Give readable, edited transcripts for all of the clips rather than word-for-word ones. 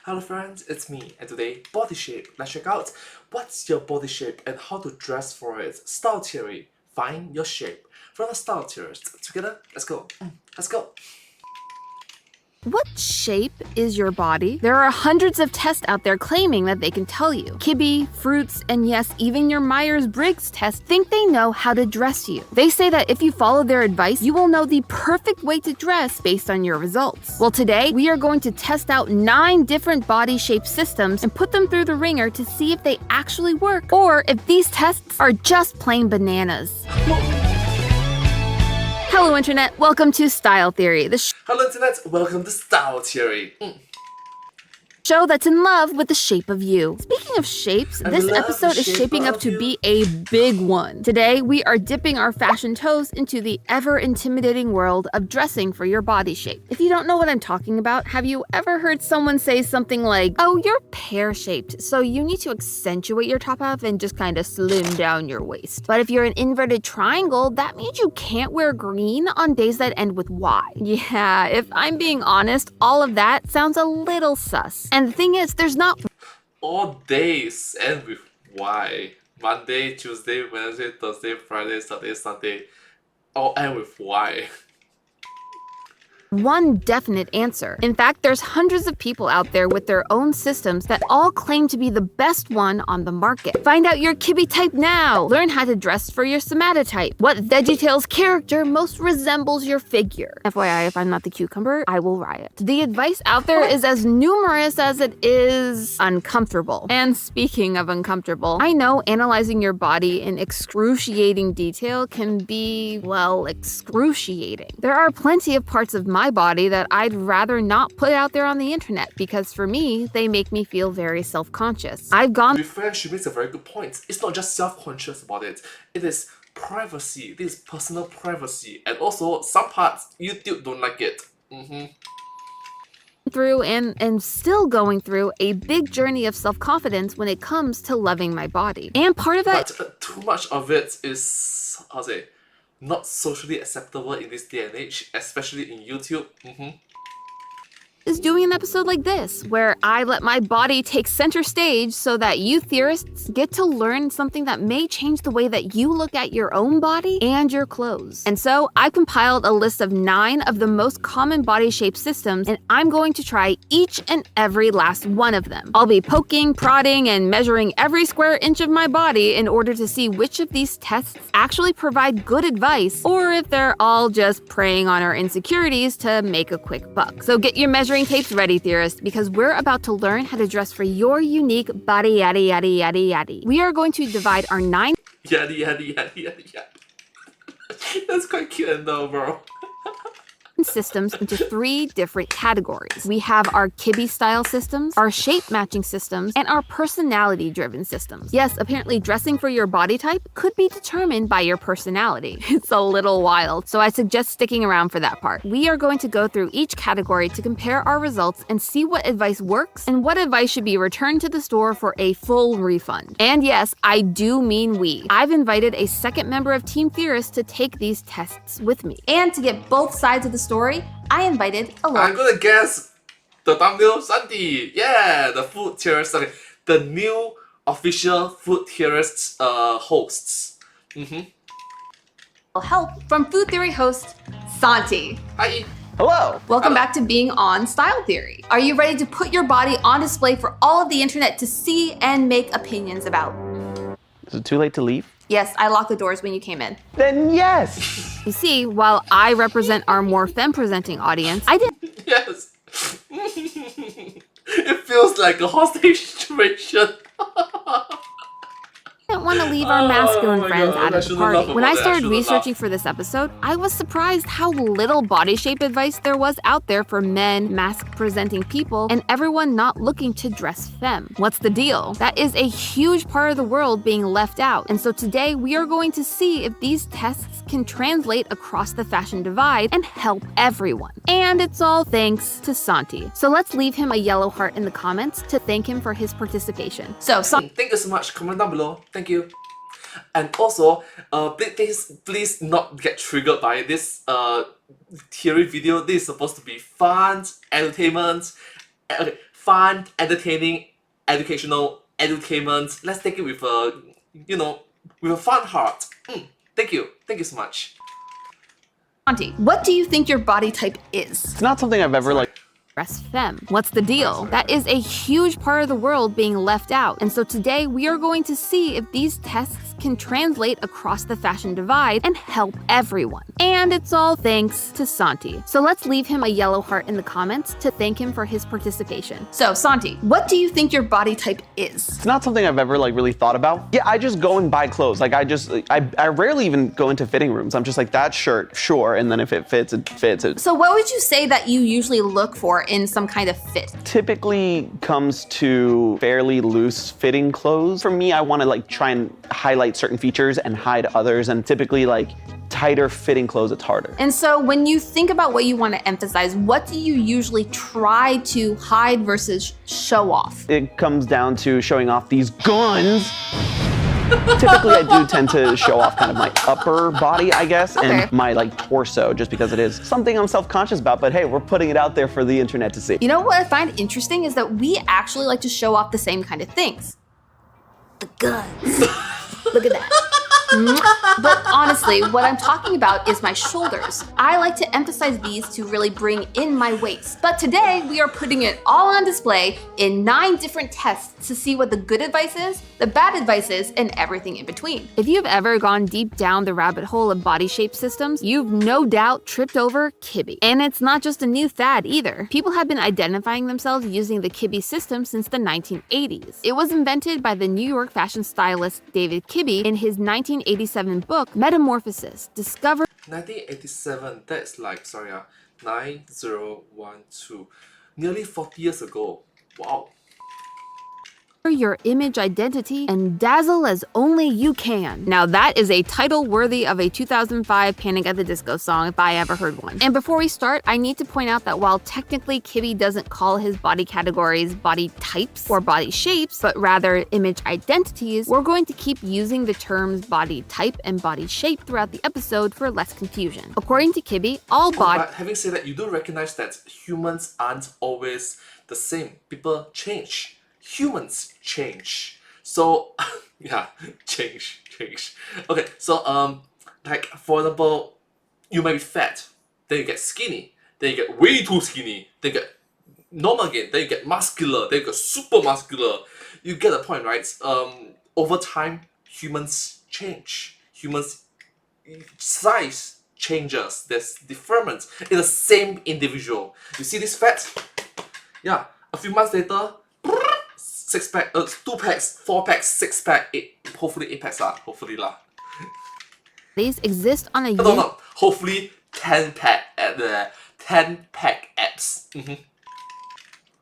Hello friends, it's me, and today, body shape. Let's check out what's your body shape and how to dress for it. Style theory. Find your shape. From the style theorists. Together, let's go. Let's go. What shape is your body? There are hundreds of tests out there claiming that they can tell you. Kibbe, Fruits, and yes, even your Myers-Briggs test think they know how to dress you. They say that if you follow their advice, you will know the perfect way to dress based on your results. Well, today, we are going to test out 9 different body shape systems and put them through the ringer to see if they actually work or if these tests are just plain bananas. Hello Internet, welcome to Style Theory, the Hello Internet, welcome to Style Theory. show that's in love with the shape of you. Speaking of shapes, this episode is shaping up to be a big one. Today, we are dipping our fashion toes into the ever-intimidating world of dressing for your body shape. If you don't know what I'm talking about, have you ever heard someone say something like, "Oh, you're pear-shaped, so you need to accentuate your top half and just kind of slim down your waist." But if you're an inverted triangle, that means you can't wear green on days that end with Y. Yeah, if I'm being honest, all of that sounds a little sus. And the thing is, there's not All days end with Y. Monday, Tuesday, Wednesday, Thursday, Friday, Saturday, Sunday. All end with Y. one definite answer. In fact, there's hundreds of people out there with their own systems that all claim to be the best one on the market. Find out your Kibbe type now. Learn how to dress for your somatotype. What VeggieTales character most resembles your figure. FYI, if I'm not the cucumber, I will riot. The advice out there is as numerous as it is uncomfortable. And speaking of uncomfortable, I know analyzing your body in excruciating detail can be, well, excruciating. There are plenty of parts of my body that I'd rather not put out there on the internet because for me, they make me feel very self-conscious. I've gone To be fair, she makes a very good point. It's not just self-conscious about it. It is privacy. This is personal privacy. And also, some parts, YouTube don't like it. through and still going through a big journey of self-confidence when it comes to loving my body. And part of that But too much of it is, how to say, not socially acceptable in this day and age, especially in YouTube. is doing an episode like this, where I let my body take center stage so that you theorists get to learn something that may change the way that you look at your own body and your clothes. And so I compiled a list of 9 of the most common body shape systems, and I'm going to try each and every last one of them. I'll be poking, prodding, and measuring every square inch of my body in order to see which of these tests actually provide good advice, or if they're all just preying on our insecurities to make a quick buck. So get your measuring tapes ready, theorists, because we're about to learn how to dress for your unique body yaddy yaddy yaddy yaddy. We are going to divide our 9 Yaddy, yaddy, yaddy, yaddy, yaddy. That's quite cute and though, bro. systems into 3 different categories. We have our Kibbe style systems, our shape matching systems, and our personality driven systems. Yes, apparently dressing for your body type could be determined by your personality. It's a little wild, so I suggest sticking around for that part. We are going to go through each category to compare our results and see what advice works and what advice should be returned to the store for a full refund. And yes, I do mean we. I've invited a second member of Team Theorists to take these tests with me. And to get both sides of the story, I invited a I'm gonna guess the thumbnail Sandy. Yeah, the food theorist. Okay, the new official food theorists hosts. help from Food Theory host Santi. Hi. Hello! Welcome back to being on Style Theory. Are you ready to put your body on display for all of the internet to see and make opinions about? Is it too late to leave? Yes, I locked the doors when you came in. Then yes! You see, while I represent our more femme-presenting audience, I didn't Yes. It feels like a hostage situation. want to leave our masculine my friends God, out I of the shouldn't party. laugh When I about that. I started shouldn't researching laugh. for this episode, I was surprised how little body shape advice there was out there for men, mask-presenting people, and everyone not looking to dress femme. What's the deal? That is a huge part of the world being left out. And so today we are going to see if these tests can translate across the fashion divide and help everyone. And it's all thanks to Santi. So let's leave him a yellow heart in the comments to thank him for his participation. So, Thank you so much. Comment down below. Thank you. And also, please not get triggered by this theory video. This is supposed to be fun, entertainment. Okay, fun, entertaining, educational, edutainment. Let's take it with a, with a fun heart. Thank you so much. Santi, what do you think your body type is? It's not something I've ever Breast femme. What's the deal? That is a huge part of the world being left out. And so today we are going to see if these tests can translate across the fashion divide and help everyone. And it's all thanks to Santi. So let's leave him a yellow heart in the comments to thank him for his participation. So Santi, what do you think your body type is? It's not something I've ever really thought about. Yeah, I just go and buy clothes. I rarely even go into fitting rooms. I'm just like, that shirt, sure, and then if it fits, it fits. So what would you say that you usually look for in some kind of fit? Typically comes to fairly loose fitting clothes. For me, I want to try and highlight certain features and hide others, and typically tighter fitting clothes, it's harder. And so when you think about what you want to emphasize, what do you usually try to hide versus show off? It comes down to showing off these guns. Typically, I do tend to show off kind of my upper body, I guess, and my torso, just because it is something I'm self-conscious about. But hey, we're putting it out there for the internet to see. You know what I find interesting is that we actually like to show off the same kind of things. The guns. Look at that. But honestly, what I'm talking about is my shoulders. I like to emphasize these to really bring in my waist. But today, we are putting it all on display in 9 different tests to see what the good advice is, the bad advice is, and everything in between. If you've ever gone deep down the rabbit hole of body shape systems, you've no doubt tripped over Kibbe. And it's not just a new fad either. People have been identifying themselves using the Kibbe system since the 1980s. It was invented by the New York fashion stylist David Kibbe in his 1987 book, Metamorphosis, discovered 1987, that's 9012. Nearly 40 years ago. Wow. your image identity and dazzle as only you can. Now that is a title worthy of a 2005 Panic at the Disco song if I ever heard one. And before we start, I need to point out that while technically Kibbe doesn't call his body categories body types or body shapes, but rather image identities, we're going to keep using the terms body type and body shape throughout the episode for less confusion. According to Kibbe, all body— But having said that, you do recognize that humans aren't always the same. People change. Humans change. So yeah, change. Okay, so like for example, you might be fat, then you get skinny, then you get way too skinny, then you get normal again, then you get muscular, then you get super muscular. You get the point, right? Over time, humans change. Humans size changes. There's deferment in the same individual. You see this fat? Yeah. A few months later, 6 pack, 2 packs, 4 packs, 6 pack, 8, hopefully 8 packs lah, hopefully lah. These exist on a No, hopefully 10 pack at the 10 pack abs.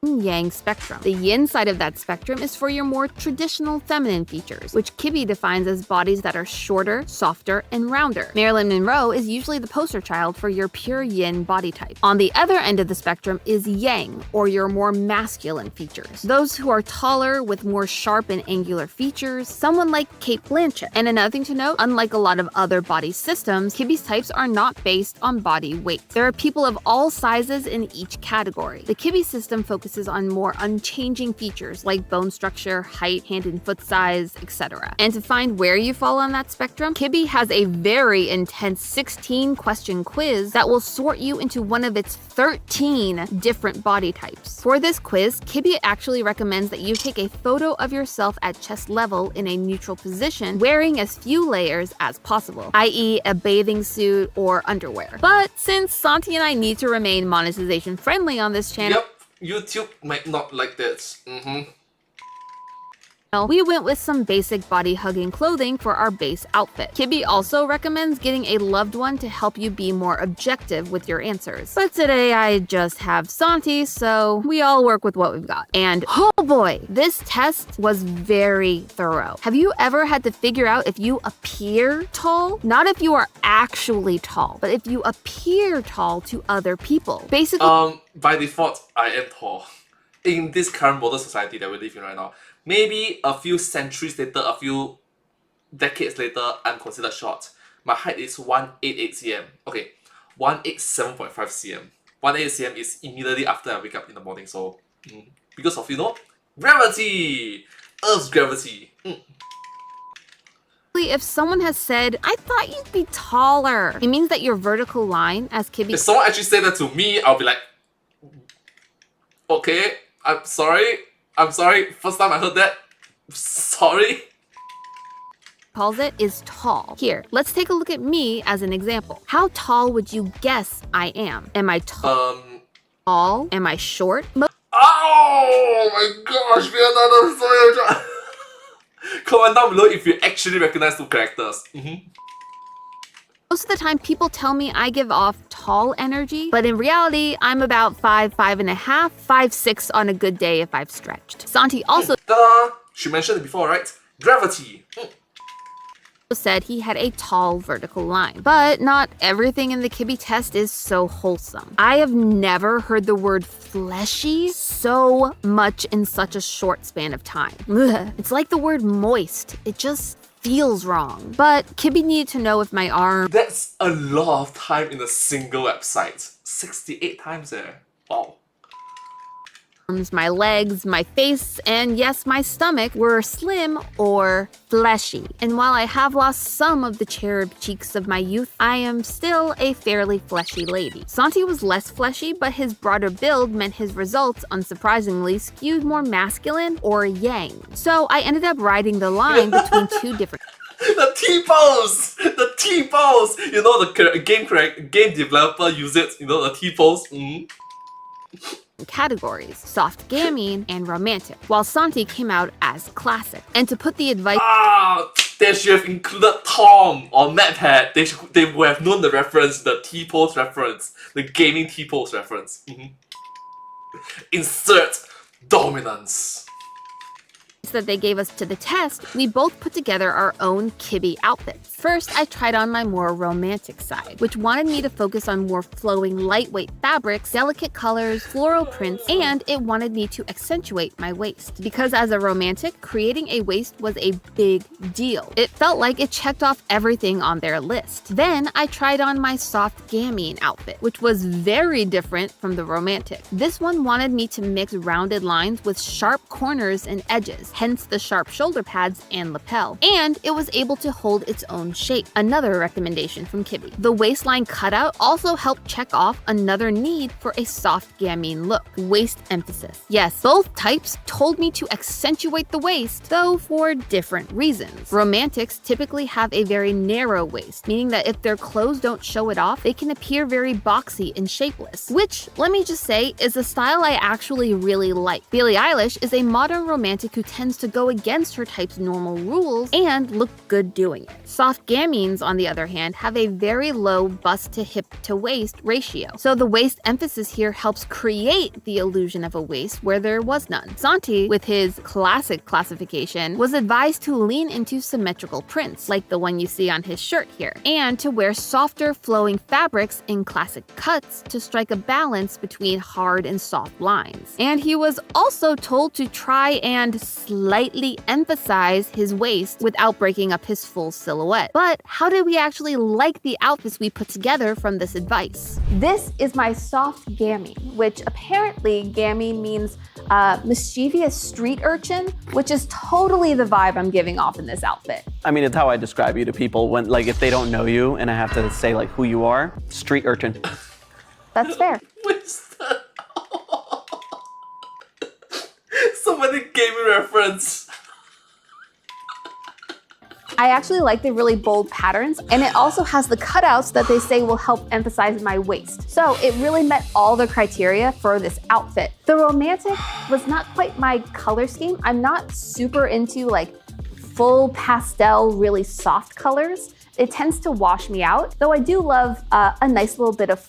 yin-yang spectrum. The yin side of that spectrum is for your more traditional feminine features, which Kibbe defines as bodies that are shorter, softer, and rounder. Marilyn Monroe is usually the poster child for your pure yin body type. On the other end of the spectrum is yang, or your more masculine features. Those who are taller with more sharp and angular features, someone like Kate Blanchett. And another thing to note, unlike a lot of other body systems, Kibbe's types are not based on body weight. There are people of all sizes in each category. The Kibbe system focuses on more unchanging features like bone structure, height, hand and foot size, etc. And to find where you fall on that spectrum, Kibbe has a very intense 16-question quiz that will sort you into one of its 13 different body types. For this quiz, Kibbe actually recommends that you take a photo of yourself at chest level in a neutral position, wearing as few layers as possible, i.e. a bathing suit or underwear. But since Santi and I need to remain monetization friendly on this channel, Yep, YouTube might not like this. we went with some basic body-hugging clothing for our base outfit. Kibbe also recommends getting a loved one to help you be more objective with your answers. But today I just have Santi, so we all work with what we've got. And oh boy, this test was very thorough. Have you ever had to figure out if you appear tall? Not if you are actually tall, but if you appear tall to other people. Basically, By default, I am tall. In this current modern society that we live in right now, maybe a few centuries later, a few decades later, I'm considered short. My height is 188 cm. Okay, 187.5 cm. 188 cm is immediately after I wake up in the morning, so Because of, gravity! Earth's gravity. If someone has said, I thought you'd be taller, it means that your vertical line, as Kibby If someone actually said that to me, I'll be like, okay, I'm sorry. First time I heard that, sorry. calls it, is tall. Here, let's take a look at me as an example. How tall would you guess I am? Am I tall? Am I short? Oh my gosh, we are not Comment down below if you actually recognize the characters. Most of the time, people tell me I give off tall energy, but in reality, I'm about 5'5", 5'6" on a good day if I've stretched. Santi also Ta-da! She mentioned it before, right? Gravity. said he had a tall vertical line. But not everything in the Kibby test is so wholesome. I have never heard the word fleshy so much in such a short span of time. Ugh. It's like the word moist. It just feels wrong. But Kibby needed to know if my arm... That's a lot of time in a single website. 68 times there. Wow. My legs, my face, and yes, my stomach were slim or fleshy. And while I have lost some of the cherub cheeks of my youth, I am still a fairly fleshy lady. Santi was less fleshy, but his broader build meant his results, unsurprisingly, skewed more masculine or yang. So I ended up riding the line between two different... The T-pose! The T-pose! The game developer use it, the T-pose. categories, soft gaming and romantic, while Santi came out as classic. And to put the advice... They should have included Tom or MatPat. They would have known the reference, the T-pose reference, the gaming T-pose reference. Insert dominance. that they gave us to the test, we both put together our own Kibby outfits. First, I tried on my more romantic side, which wanted me to focus on more flowing, lightweight fabrics, delicate colors, floral prints, and it wanted me to accentuate my waist. Because as a romantic, creating a waist was a big deal. It felt like it checked off everything on their list. Then I tried on my soft gamine outfit, which was very different from the romantic. This one wanted me to mix rounded lines with sharp corners and edges, hence the sharp shoulder pads and lapel. And it was able to hold its own shape. Another recommendation from Kibby. The waistline cutout also helped check off another need for a soft gamine look, waist emphasis. Yes, both types told me to accentuate the waist, though for different reasons. Romantics typically have a very narrow waist, meaning that if their clothes don't show it off, they can appear very boxy and shapeless, which, let me just say, is a style I actually really like. Billie Eilish is a modern romantic who tends to go against her type's normal rules and look good doing it. Soft gamines, on the other hand, have a very low bust to hip to waist ratio, so the waist emphasis here helps create the illusion of a waist where there was none. Santi, with his classic classification, was advised to lean into symmetrical prints, like the one you see on his shirt here, and to wear softer flowing fabrics in classic cuts to strike a balance between hard and soft lines. And he was also told to try and slightly emphasize his waist without breaking up his full silhouette. But how did we actually like the outfits we put together from this advice? This is my soft gamine, which apparently gamine means mischievous street urchin, which is totally the vibe I'm giving off in this outfit. I mean, it's how I describe you to people when, like, if they don't know you and I have to say, like, who you are, street urchin. That's fair. So many gaming reference. I actually like the really bold patterns, and it also has the cutouts that they say will help emphasize my waist. So it really met all the criteria for this outfit. The romantic was not quite my color scheme. I'm not super into like full pastel, really soft colors. It tends to wash me out, though I do love a nice little bit of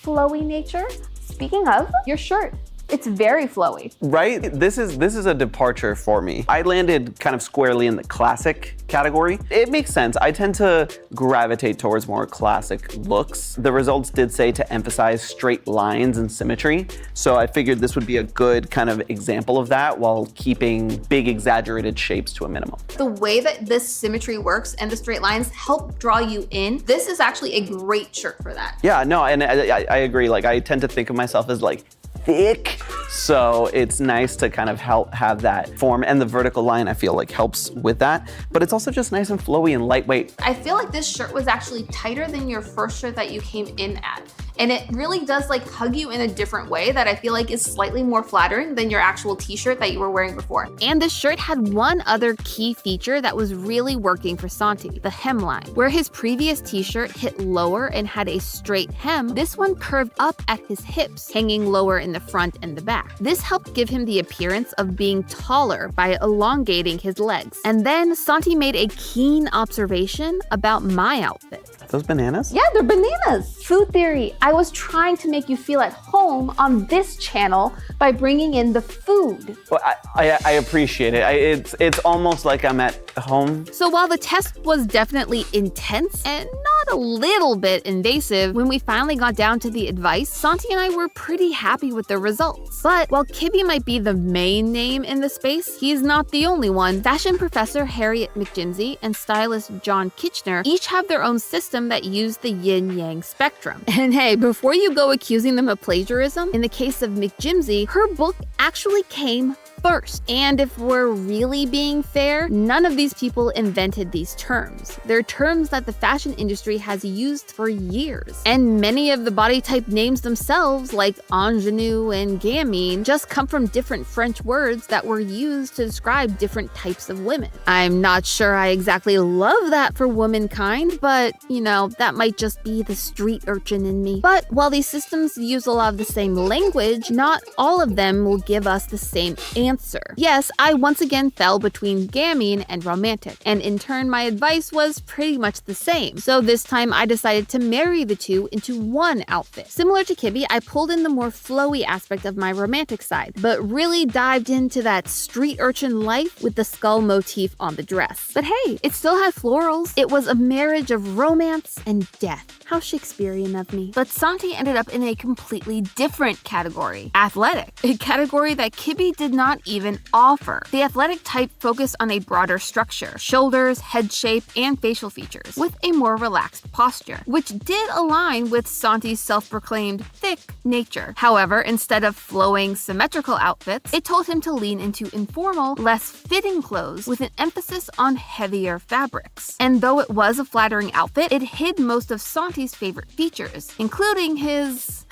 flowy nature. Speaking of, your shirt. It's very flowy. Right? This is a departure for me. I landed kind of squarely in the classic category. It makes sense. I tend to gravitate towards more classic looks. The results did say to emphasize straight lines and symmetry, so I figured this would be a good kind of example of that while keeping big exaggerated shapes to a minimum. The way that this symmetry works and the straight lines help draw you in, this is actually a great shirt for that. Yeah, no, and I agree. Like, I tend to think of myself as like thick. So it's nice to kind of help have that form, and the vertical line I feel like helps with that, but it's also just nice and flowy and lightweight. I feel like this shirt was actually tighter than your first shirt that you came in at. And it really does like hug you in a different way that I feel like is slightly more flattering than your actual t-shirt that you were wearing before. And this shirt had one other key feature that was really working for Santi, the hemline. Where his previous t-shirt hit lower and had a straight hem, this one curved up at his hips, hanging lower in the front and the back. This helped give him the appearance of being taller by elongating his legs. And then Santi made a keen observation about my outfit. Are those bananas? Yeah, they're bananas. Food theory. I was trying to make you feel at home on this channel by bringing in the food. Well, I appreciate it. It's almost like I'm at home. So while the test was definitely intense and not a little bit invasive, when we finally got down to the advice, Santi and I were pretty happy with the results. But while Kibby might be the main name in the space, he's not the only one. Fashion professor Harriet McGimsey and stylist John Kitchener each have their own system that use the yin-yang spectrum. And hey, before you go accusing them of plagiarism, in the case of McGimsey, her book actually came first. And if we're really being fair, none of these people invented these terms. They're terms that the fashion industry has used for years. And many of the body type names themselves, like ingenue and gamine, just come from different French words that were used to describe different types of women. I'm not sure I exactly love that for womankind, but you know, that might just be the street urchin in me. But while these systems use a lot of the same language, not all of them will give us the same answer. Yes, I once again fell between gamine and romantic, and in turn my advice was pretty much the same. So this time I decided to marry the two into one outfit. Similar to Kibby, I pulled in the more flowy aspect of my romantic side, but really dived into that street urchin life with the skull motif on the dress. But hey, it still had florals. It was a marriage of romance and death. How Shakespearean of me. But Santi ended up in a completely different category, athletic, a category that Kibby did not even offer. The athletic type focused on a broader structure, shoulders, head shape, and facial features, with a more relaxed posture, which did align with Santi's self-proclaimed thick nature. However, instead of flowing, symmetrical outfits, it told him to lean into informal, less fitting clothes with an emphasis on heavier fabrics. And though it was a flattering outfit, it hid most of Santi's favorite features, including his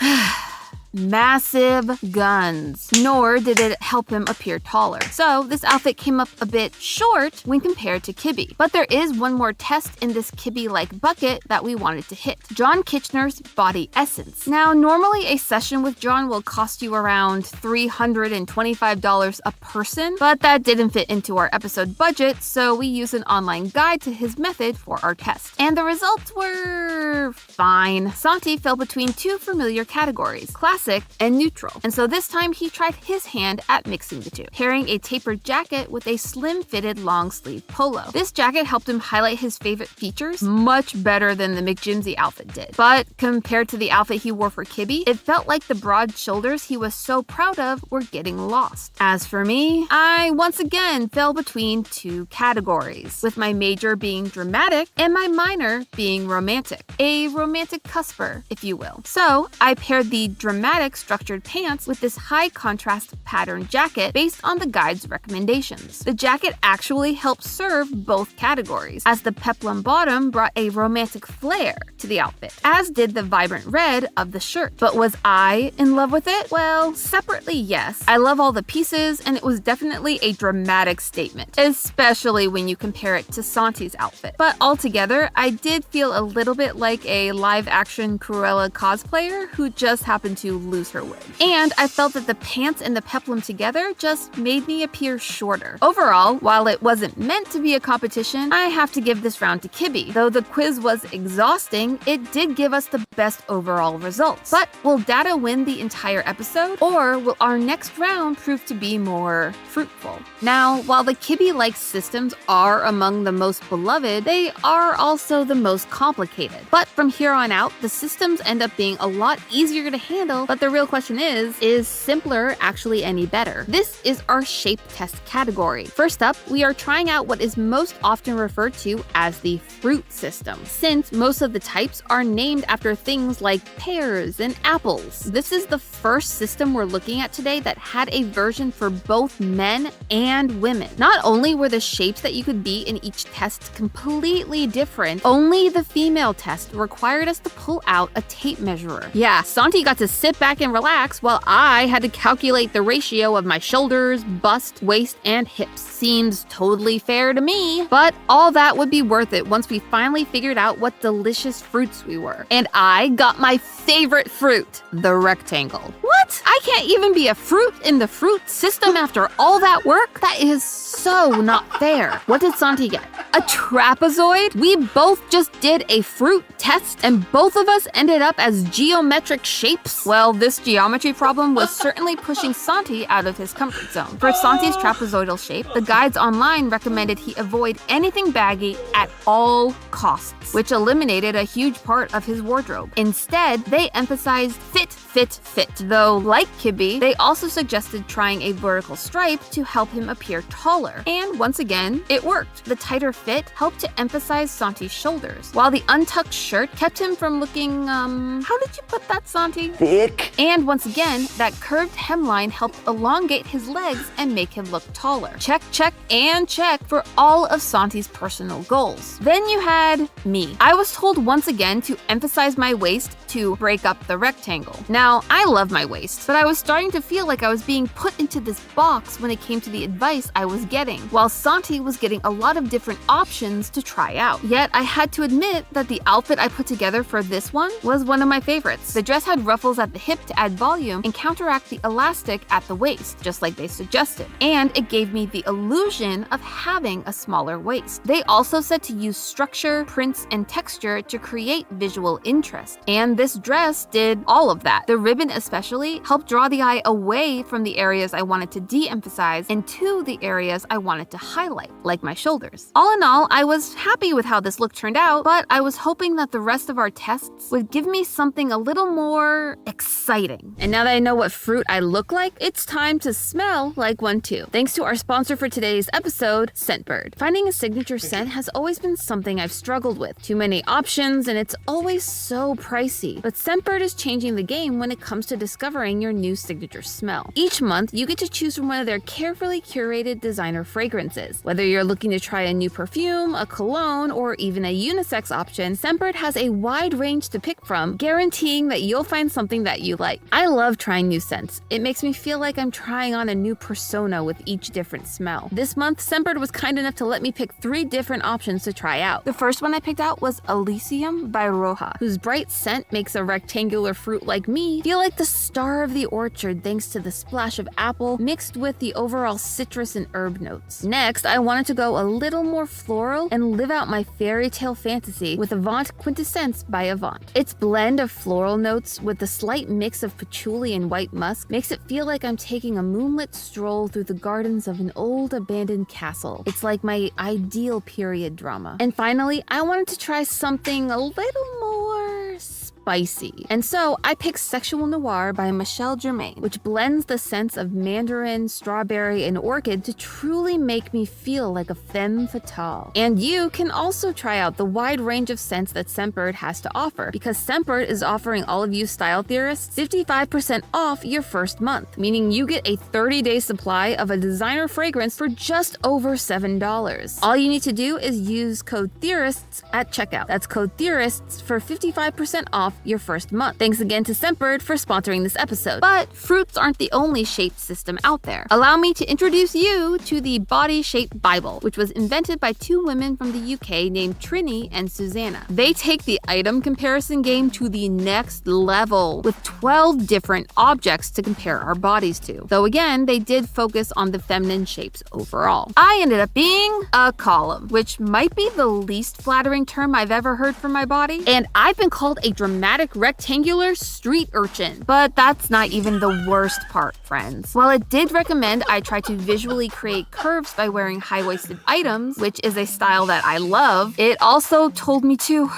massive guns, nor did it help him appear taller. So this outfit came up a bit short when compared to Kibby. But there is one more test in this Kibby-like bucket that we wanted to hit. John Kitchener's body essence. Now, normally a session with John will cost you around $325 a person, but that didn't fit into our episode budget, so we used an online guide to his method for our test. And the results were fine. Santi fell between two familiar categories, classic and neutral. And so this time he tried his hand at mixing the two, pairing a tapered jacket with a slim-fitted long-sleeve polo. This jacket helped him highlight his favorite features much better than the McGimsey outfit did. But compared to the outfit he wore for Kibby, it felt like the broad shoulders he was so proud of were getting lost. As for me, I once again fell between two categories, with my major being dramatic and my minor being romantic. A romantic cusper, if you will. So I paired the dramatic structured pants with this high contrast pattern jacket based on the guide's recommendations. The jacket actually helped serve both categories, as the peplum bottom brought a romantic flair to the outfit, as did the vibrant red of the shirt. But was I in love with it? Well, separately, yes. I love all the pieces, and it was definitely a dramatic statement, especially when you compare it to Santi's outfit. But altogether, I did feel a little bit like a live-action Cruella cosplayer who just happened to lose her wig. And I felt that the pants and the peplum together just made me appear shorter. Overall, while it wasn't meant to be a competition, I have to give this round to Kibby. Though the quiz was exhausting, it did give us the best overall results. But will data win the entire episode, or will our next round prove to be more fruitful? Now, while the Kibby-like systems are among the most beloved, they are also the most complicated. But from here on out, the systems end up being a lot easier to handle But the real question is simpler actually any better? This is our shape test category. First up, we are trying out what is most often referred to as the fruit system, since most of the types are named after things like pears and apples. This is the first system we're looking at today that had a version for both men and women. Not only were the shapes that you could be in each test completely different, only the female test required us to pull out a tape measurer. Yeah, Santi got to sit back and relax while I had to calculate the ratio of my shoulders, bust, waist, and hips. Seems totally fair to me. But all that would be worth it once we finally figured out what delicious fruits we were. And I got my favorite fruit, the rectangle. What? I can't even be a fruit in the fruit system after all that work? That is so not fair. What did Santi get? A trapezoid? We both just did a fruit test and both of us ended up as geometric shapes? Well, this geometry problem was certainly pushing Santi out of his comfort zone. For Santi's trapezoidal shape, the guides online recommended he avoid anything baggy at all costs, which eliminated a huge part of his wardrobe. Instead, they emphasized fit, fit, fit. Though, like Kibbe, they also suggested trying a vertical stripe to help him appear taller. And once again, it worked. The tighter fit helped to emphasize Santi's shoulders, while the untucked shirt kept him from looking, how did you put that, Santi? Thick. And once again, that curved hemline helped elongate his legs and make him look taller. Check, check, and check for all of Santi's personal goals. Then you had me. I was told once again to emphasize my waist to break up the rectangle. Now, I love my waist, but I was starting to feel like I was being put into this box when it came to the advice I was getting, while Santi was getting a lot of different options to try out. Yet, I had to admit that the outfit I put together for this one was one of my favorites. The dress had ruffles at the hip to add volume and counteract the elastic at the waist, just like they suggested. And it gave me the illusion of having a smaller waist. They also said to use structure, prints, and texture to create visual interest. And this dress did all of that. The ribbon especially helped draw the eye away from the areas I wanted to de-emphasize and to the areas I wanted to highlight, like my shoulders. All in all, I was happy with how this look turned out, but I was hoping that the rest of our tests would give me something a little more exciting. And now that I know what fruit I look like, it's time to smell like one too. Thanks to our sponsor for today's episode, Scentbird. Finding a signature scent has always been something I've struggled with. Too many options and it's always so pricey. But Scentbird is changing the game when it comes to discovering your new signature smell. Each month, you get to choose from one of their carefully curated designer fragrances. Whether you're looking to try a new perfume, a cologne, or even a unisex option, Scentbird has a wide range to pick from, guaranteeing that you'll find something that you like. I love trying new scents. It makes me feel like I'm trying on a new persona with each different smell. This month, Scentbird was kind enough to let me pick 3 different options to try out. The first one I picked out was Elysium by Roja, whose bright scent makes a rectangular fruit like me feel like the star of the orchard thanks to the splash of apple mixed with the overall citrus and herb notes. Next, I wanted to go a little more floral and live out my fairy tale fantasy with Avant Quintessence by Avant. Its blend of floral notes with the slight mix of patchouli and white musk makes it feel like I'm taking a moonlit stroll through the gardens of an old abandoned castle. It's like my ideal period drama. And finally, I wanted to try something a little more spicy. And so I picked Sexual Noir by Michelle Germain, which blends the scents of mandarin, strawberry, and orchid to truly make me feel like a femme fatale. And you can also try out the wide range of scents that Scentbird has to offer, because Scentbird is offering all of you style theorists 55% off your first month, meaning you get a 30-day supply of a designer fragrance for just over $7. All you need to do is use code theorists at checkout. That's code theorists for 55% off your first month. Thanks again to Scentbird for sponsoring this episode. But fruits aren't the only shape system out there. Allow me to introduce you to the Body Shape Bible, which was invented by 2 women from the UK named Trini and Susanna. They take the item comparison game to the next level with 12 different objects to compare our bodies to. Though again, they did focus on the feminine shapes overall. I ended up being a column, which might be the least flattering term I've ever heard for my body. And I've been called a dramatic rectangular street urchin. But that's not even the worst part, friends. While it did recommend I try to visually create curves by wearing high-waisted items, which is a style that I love, it also told me to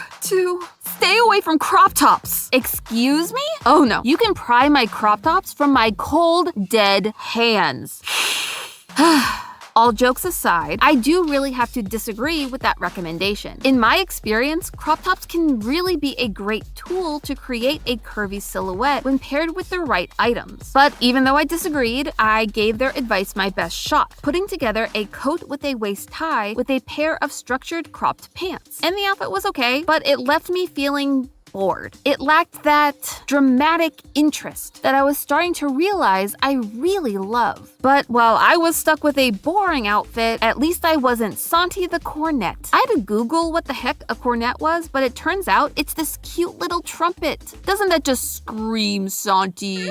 Stay away from crop tops. Excuse me? Oh no, you can pry my crop tops from my cold, dead hands. All jokes aside, I do really have to disagree with that recommendation. In my experience, crop tops can really be a great tool to create a curvy silhouette when paired with the right items. But even though I disagreed, I gave their advice my best shot, putting together a coat with a waist tie with a pair of structured cropped pants. And the outfit was okay, but it left me feeling bored. It lacked that dramatic interest that I was starting to realize I really love. But while I was stuck with a boring outfit, at least I wasn't Santi the cornet. I had to Google what the heck a cornet was, but it turns out it's this cute little trumpet. Doesn't that just scream Santi?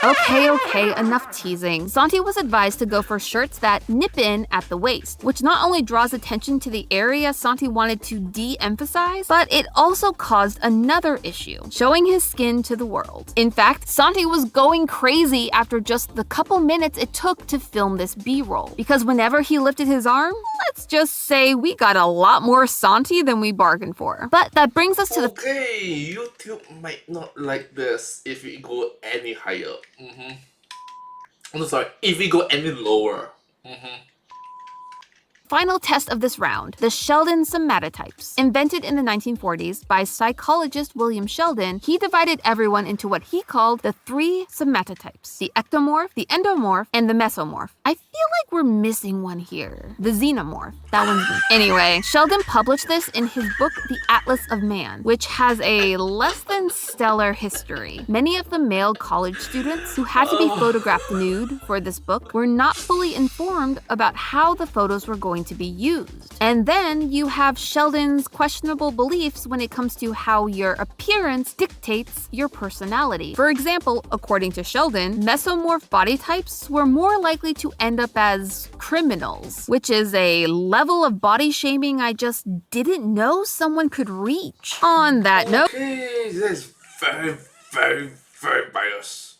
Okay, enough teasing. Santi was advised to go for shirts that nip in at the waist, which not only draws attention to the area Santi wanted to de-emphasize, but it also caused another issue, showing his skin to the world. In fact, Santi was going crazy after just the couple minutes it took to film this B-roll, because whenever he lifted his arm, let's just say we got a lot more Santi than we bargained for. But that brings us to the— Okay, YouTube might not like this if we go any higher. I'm so sorry, if we go any lower. final test of this round, the Sheldon somatotypes. Invented in the 1940s by psychologist William Sheldon, he divided everyone into what he called the three somatotypes: the ectomorph, the endomorph, and the mesomorph. I feel like we're missing one here. The xenomorph. That one's me. Anyway, Sheldon published this in his book, The Atlas of Man, which has a less than stellar history. Many of the male college students who had to be photographed nude for this book were not fully informed about how the photos were going to be used. And then you have Sheldon's questionable beliefs when it comes to how your appearance dictates your personality. For example, according to Sheldon, mesomorph body types were more likely to end up as criminals, which is a level of body shaming I just didn't know someone could reach. On that note— Okay, that's very, very, very biased.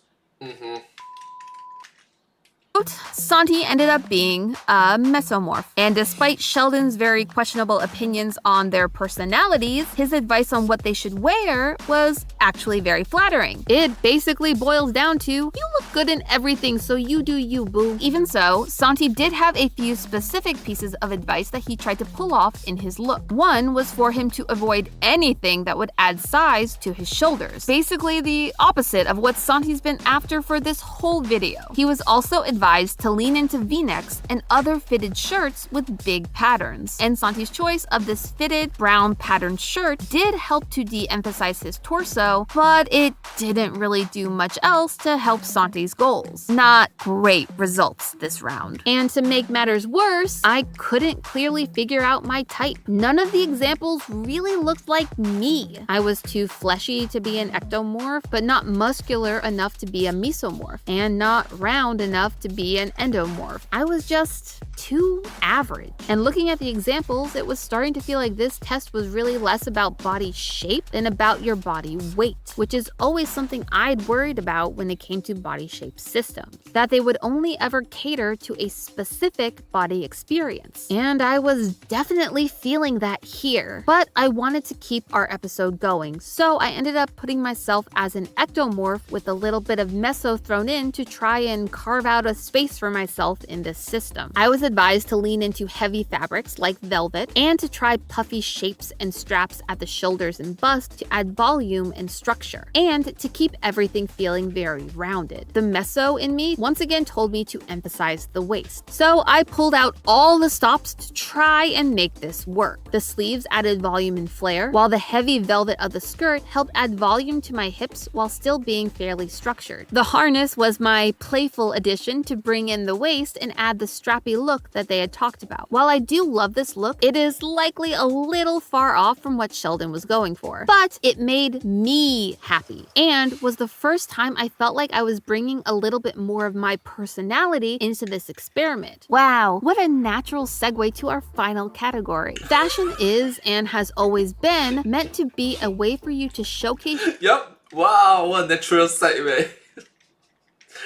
Santi ended up being a mesomorph, and despite Sheldon's very questionable opinions on their personalities, his advice on what they should wear was actually very flattering. It basically boils down to, you look good in everything, so you do you, boo. Even so, Santi did have a few specific pieces of advice that he tried to pull off in his look. One was for him to avoid anything that would add size to his shoulders. Basically the opposite of what Santi's been after for this whole video. He was also advised to lean into V-necks and other fitted shirts with big patterns. And Santi's choice of this fitted brown patterned shirt did help to de-emphasize his torso, but it didn't really do much else to help Santi's goals. Not great results this round. And to make matters worse, I couldn't clearly figure out my type. None of the examples really looked like me. I was too fleshy to be an ectomorph, but not muscular enough to be a mesomorph, and not round enough to be an endomorph. I was just too average. And looking at the examples, it was starting to feel like this test was really less about body shape than about your body weight, which is always something I'd worried about when it came to body shape systems, that they would only ever cater to a specific body experience. And I was definitely feeling that here, but I wanted to keep our episode going, so I ended up putting myself as an ectomorph with a little bit of meso thrown in to try and carve out a space for myself in this system. I was advised to lean into heavy fabrics like velvet and to try puffy shapes and straps at the shoulders and bust to add volume and structure, and to keep everything feeling very rounded. The meso in me once again told me to emphasize the waist, so I pulled out all the stops to try and make this work. The sleeves added volume and flare, while the heavy velvet of the skirt helped add volume to my hips while still being fairly structured. The harness was my playful addition to bring in the waist and add the strappy look that they had talked about. While I do love this look, it is likely a little far off from what Sheldon was going for, but it made me happy and was the first time I felt like I was bringing a little bit more of my personality into this experiment. Wow, what a natural segue to our final category. Fashion is and has always been meant to be a way for you to showcase— Yup. Wow, what a natural segue.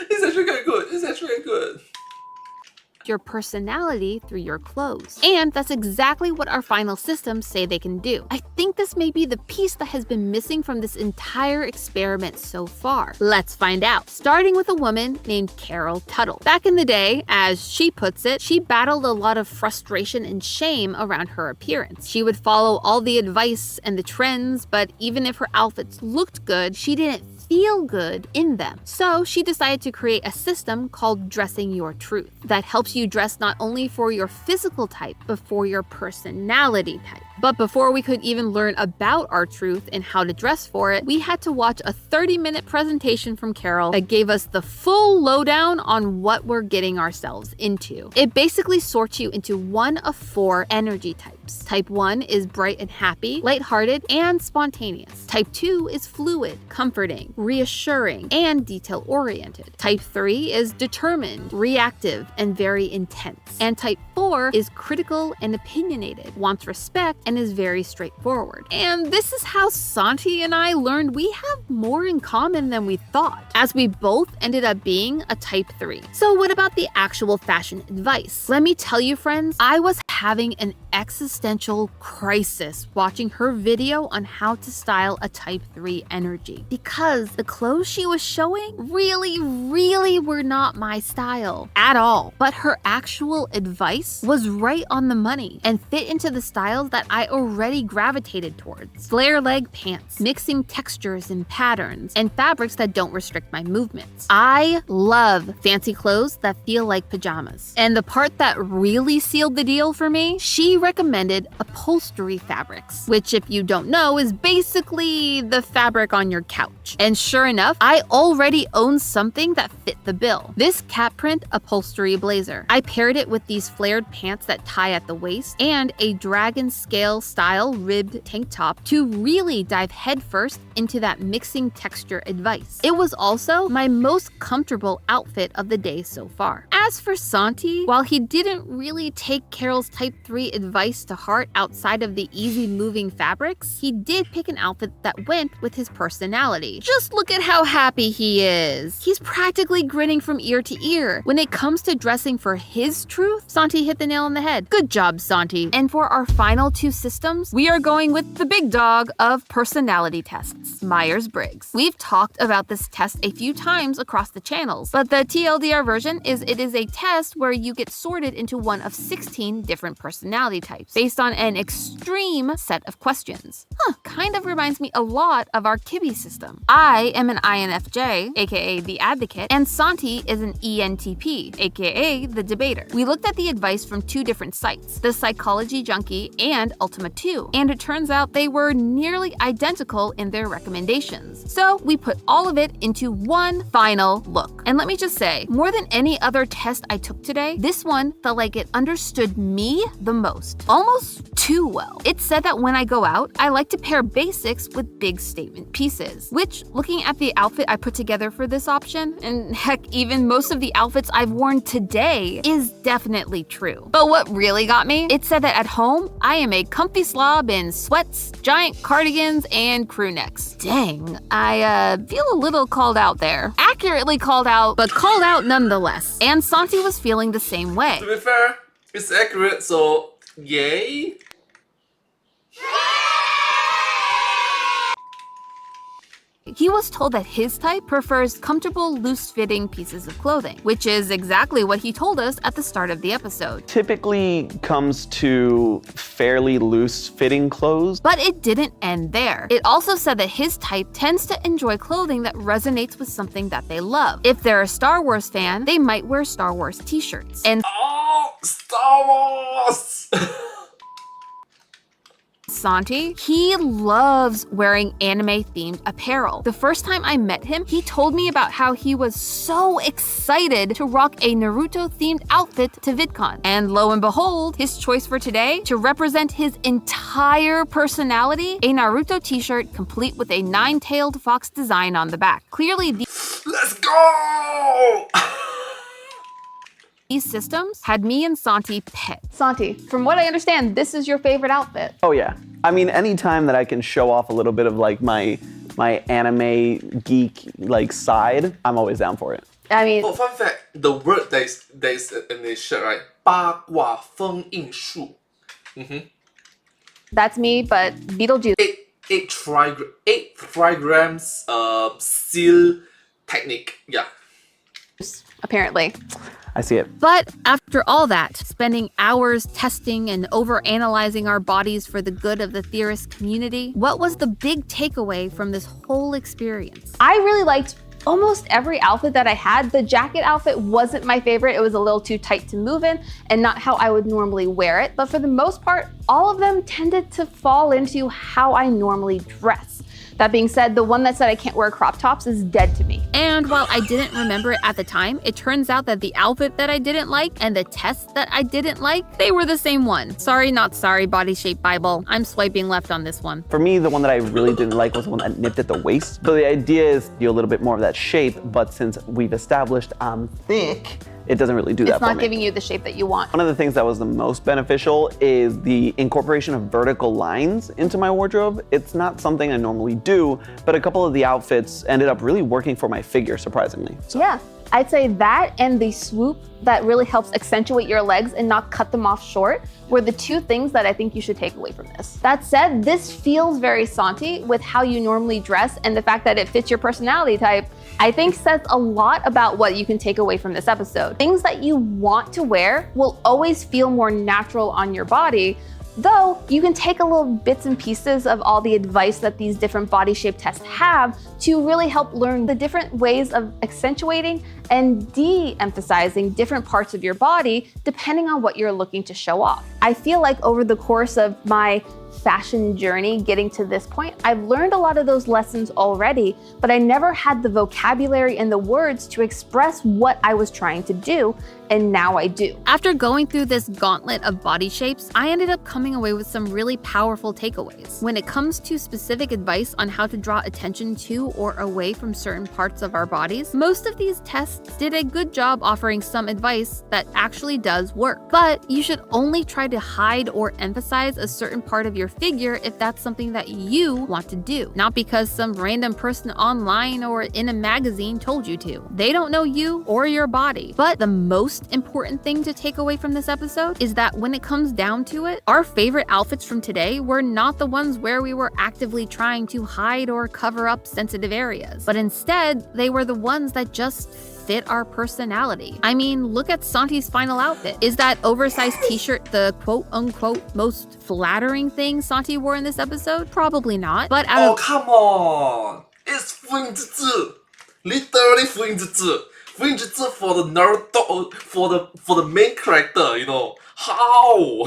It's actually quite good. It's actually good. your personality through your clothes. And that's exactly what our final systems say they can do. I think this may be the piece that has been missing from this entire experiment so far. Let's find out. Starting with a woman named Carol Tuttle. Back in the day, as she puts it, she battled a lot of frustration and shame around her appearance. She would follow all the advice and the trends, but even if her outfits looked good, she didn't feel good in them. So she decided to create a system called Dressing Your Truth that helps you dress not only for your physical type, but for your personality type. But before we could even learn about our truth and how to dress for it, we had to watch a 30-minute presentation from Carol that gave us the full lowdown on what we're getting ourselves into. It basically sorts you into one of 4 energy types. Type 1 is bright and happy, lighthearted, and spontaneous. Type 2 is fluid, comforting, reassuring, and detail-oriented. Type 3 is determined, reactive, and very intense. And Type 4 is critical and opinionated, wants respect, and is very straightforward. And this is how Santi and I learned we have more in common than we thought, as we both ended up being a Type 3. So what about the actual fashion advice? Let me tell you, friends, I was having an existential crisis watching her video on how to style a Type 3 energy, because the clothes she was showing really were not my style at all. But her actual advice was right on the money and fit into the styles that I already gravitated towards. Flare leg pants, mixing textures and patterns, and fabrics that don't restrict my movements. I love fancy clothes that feel like pajamas. And the part that really sealed the deal for me, she recommended upholstery fabrics, which, if you don't know, is basically the fabric on your couch. And sure enough, I already own something that fit the bill. This cat print upholstery blazer. I paired it with these flared pants that tie at the waist and a dragon scale style ribbed tank top to really dive headfirst into that mixing texture advice. It was also my most comfortable outfit of the day so far. As for Santi, while he didn't really take Carol's Type 3 advice to heart outside of the easy moving fabrics, he did pick an outfit that went with his personality. Just look at how happy he is. He's practically grinning from ear to ear. When it comes to dressing for his truth, Santi hit the nail on the head. Good job, Santi. And for our final 2 systems, we are going with the big dog of personality tests, Myers-Briggs. We've talked about this test a few times across the channels, but the TLDR version is it is a test where you get sorted into one of 16 different personality types based on an extreme set of questions. Kind of reminds me a lot of our Kibbe system. I am an INFJ, aka the advocate, and Santi is an ENTP, aka the debater. We looked at the advice from 2 different sites, the Psychology Junkie and Ultima 2, and it turns out they were nearly identical in their recommendations. So we put all of it into one final look. And let me just say, more than any other test I took today, this one felt like it understood me the most. Almost too well. It said that when I go out, I like to pair basics with big statement pieces, which, looking at the outfit I put together for this option, and heck, even most of the outfits I've worn today, is definitely true. But what really got me? It said that at home, I am a comfy slob in sweats, giant cardigans, and crew necks. Dang, I feel a little called out there. Accurately called out, but called out nonetheless. And Santi was feeling the same way. To be fair, it's accurate, so yay. He was told that his type prefers comfortable, loose-fitting pieces of clothing, which is exactly what he told us at the start of the episode. Typically comes to fairly loose-fitting clothes. But it didn't end there. It also said that his type tends to enjoy clothing that resonates with something that they love. If they're a Star Wars fan, they might wear Star Wars t-shirts. And Oh, Star Wars! Santi, he loves wearing anime-themed apparel. The first time I met him, he told me about how he was so excited to rock a Naruto-themed outfit to VidCon. And lo and behold, his choice for today, to represent his entire personality, a Naruto t-shirt complete with a 9-tailed fox design on the back. Clearly, Let's go! these systems had me and Santi pet. Santi, from what I understand, this is your favorite outfit. Oh yeah. I mean, anytime that I can show off a little bit of like my anime geek like side, I'm always down for it. I mean, Oh, fun fact, the word that is in this shirt, right? 八卦封印术. that's me, but Beetlejuice. Eight trigrams seal technique. Yeah. Apparently. I see it. But after all that, spending hours testing and overanalyzing our bodies for the good of the theorist community, what was the big takeaway from this whole experience? I really liked almost every outfit that I had. The jacket outfit wasn't my favorite. It was a little too tight to move in and not how I would normally wear it. But for the most part, all of them tended to fall into how I normally dress. That being said, the one that said I can't wear crop tops is dead to me. And while I didn't remember it at the time, it turns out that the outfit that I didn't like and the test that I didn't like, they were the same one. Sorry, not sorry, Body Shape Bible. I'm swiping left on this one. For me, the one that I really didn't like was the one that nipped at the waist. So the idea is you a little bit more of that shape, but since we've established I'm thick, it doesn't really do that It's for me. not giving you the shape that you want. One of the things that was the most beneficial is the incorporation of vertical lines into my wardrobe. It's not something I normally do, but a couple of the outfits ended up really working for my figure, surprisingly. Yeah, I'd say that and the swoop that really helps accentuate your legs and not cut them off short were the two things that I think you should take away from this. That said, this feels very Santi with how you normally dress, and the fact that it fits your personality type, I think says a lot about what you can take away from this episode. Things that you want to wear will always feel more natural on your body, though you can take a little bits and pieces of all the advice that these different body shape tests have to really help learn the different ways of accentuating and de-emphasizing different parts of your body depending on what you're looking to show off. I feel like over the course of my fashion journey getting to this point, I've learned a lot of those lessons already, but I never had the vocabulary and the words to express what I was trying to do, and now I do. After going through this gauntlet of body shapes, I ended up coming away with some really powerful takeaways. When it comes to specific advice on how to draw attention to or away from certain parts of our bodies, most of these tests did a good job offering some advice that actually does work. But you should only try to hide or emphasize a certain part of your figure if that's something that you want to do, not because some random person online or in a magazine told you to. They don't know you or your body. But the most important thing to take away from this episode is that when it comes down to it, our favorite outfits from today were not the ones where we were actively trying to hide or cover up sensitive areas, but instead they were the ones that just fit our personality. I mean, look at Santi's final outfit. Is that oversized t-shirt the quote-unquote most flattering thing Santi wore in this episode? Probably not. But out Oh, of come on! It's 福音之治! Literally 福音之治! 福音之治 for the Naruto, for the main character, you know. How?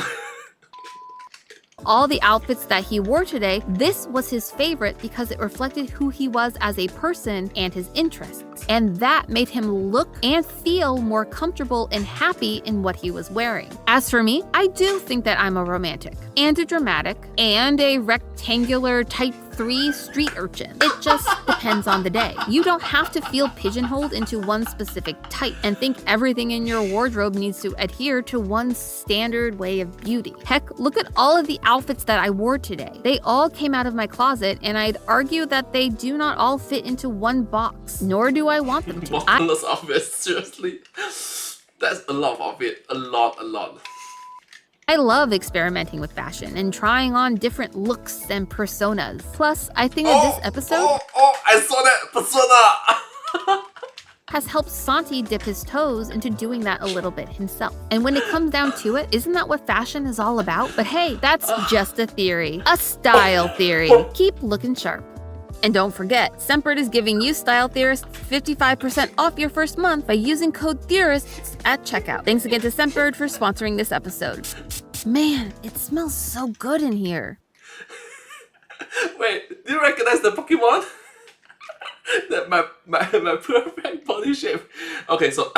all the outfits that he wore today, this was his favorite because it reflected who he was as a person and his interests. And that made him look and feel more comfortable and happy in what he was wearing. As for me, I do think that I'm a romantic and a dramatic and a rectangular type 3 street urchin. It just depends on the day. You don't have to feel pigeonholed into one specific type and think everything in your wardrobe needs to adhere to one standard way of beauty. Heck, look at all of the outfits that I wore today. They all came out of my closet, and I'd argue that they do not all fit into one box, nor do I want them to. Bottomless outfits, seriously. That's a lot of outfit. A lot. I love experimenting with fashion and trying on different looks and personas. Plus, I think that this episode I saw that persona! has helped Santi dip his toes into doing that a little bit himself. And when it comes down to it, isn't that what fashion is all about? But hey, that's just a theory. A style theory. Keep looking sharp. And don't forget, Sempered is giving you style theorists 55% off your first month by using code theorists at checkout. Thanks again to Sempered for sponsoring this episode. Man, it smells so good in here. Wait, do you recognize the Pokemon? That my perfect body shape. Okay, so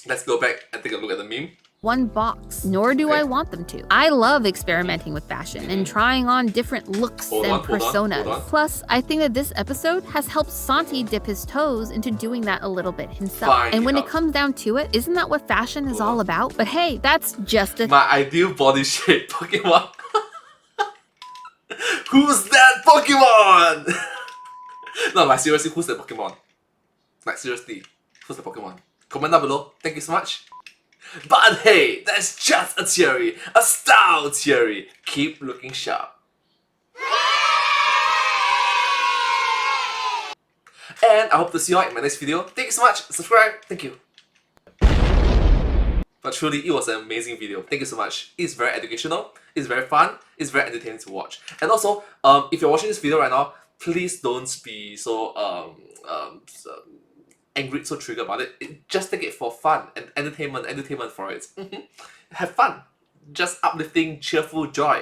let's go back and take a look at the meme. One box, nor do I want them to. I love experimenting with fashion and trying on different looks and personas. Hold on. Plus, I think that this episode has helped Santi dip his toes into doing that a little bit himself. Fine, and when yeah. it comes down to it, isn't that what fashion is all about? But hey, that's just a My ideal body shape Pokemon. Who's that Pokemon? No, like seriously, who's that Pokemon? Like seriously. Who's the Pokemon? Comment down below. Thank you so much. But hey, that's just a theory. A style theory. Keep looking sharp. And I hope to see you all in my next video. Thank you so much. Subscribe. Thank you. But truly, it was an amazing video. Thank you so much. It's very educational. It's very fun. It's very entertaining to watch. And also, if you're watching this video right now, please don't be so angry, so triggered about it. Just take it for fun and entertainment for it. Have fun. Just uplifting, cheerful joy.